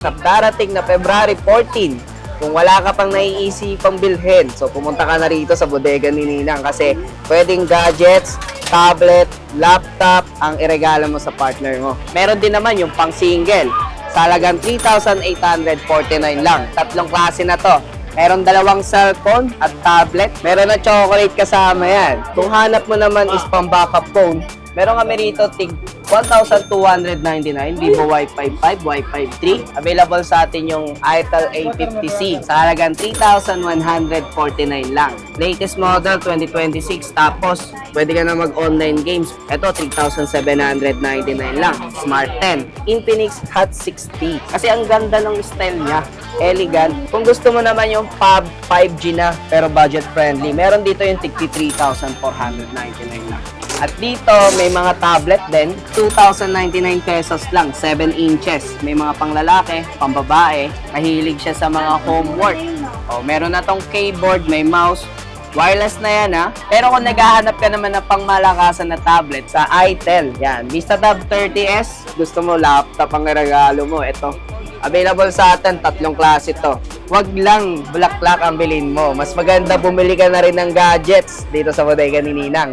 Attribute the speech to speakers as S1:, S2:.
S1: Sa darating na February 14, kung wala ka pang naiisipang bilhin, so pumunta ka na rito sa bodega ni Ninang kasi pwedeng gadgets, tablet, laptop ang iregalo mo sa partner mo. Meron din naman yung pang single. Sa halagang 3,849 lang. Tatlong klase na to. Meron dalawang cellphone at tablet. Meron na chocolate kasama yan. Kung hanap mo naman is pang backup phone, meron kami rito tig 1,299, Vivo Wi-Fi 5, Wi-Fi 3. Available sa atin yung Itel A50C sa halagang 3,149 lang. Latest model 2026, tapos pwede ka na mag-online games. Ito 3,799 lang. Smart 10, Infinix Hot 60. Kasi ang ganda ng style niya, elegant. Kung gusto mo naman yung 5G na pero budget friendly, meron dito yung tig 3,499 lang. At dito, may mga tablet din, 2,099 pesos lang, 7 inches. May mga panglalaki, pambabae, mahilig siya sa mga homework. O, meron na tong keyboard, may mouse, wireless na yan ha. Pero kung naghahanap ka naman ng pangmalakasan na tablet sa Itel, yan, VistaTab 30S, gusto mo laptop ang regalo mo, ito. Available sa atin, tatlong klase to. Wag lang bulaklak ang bilhin mo. Mas maganda bumili ka na rin ng gadgets dito sa bodega ni Ninang.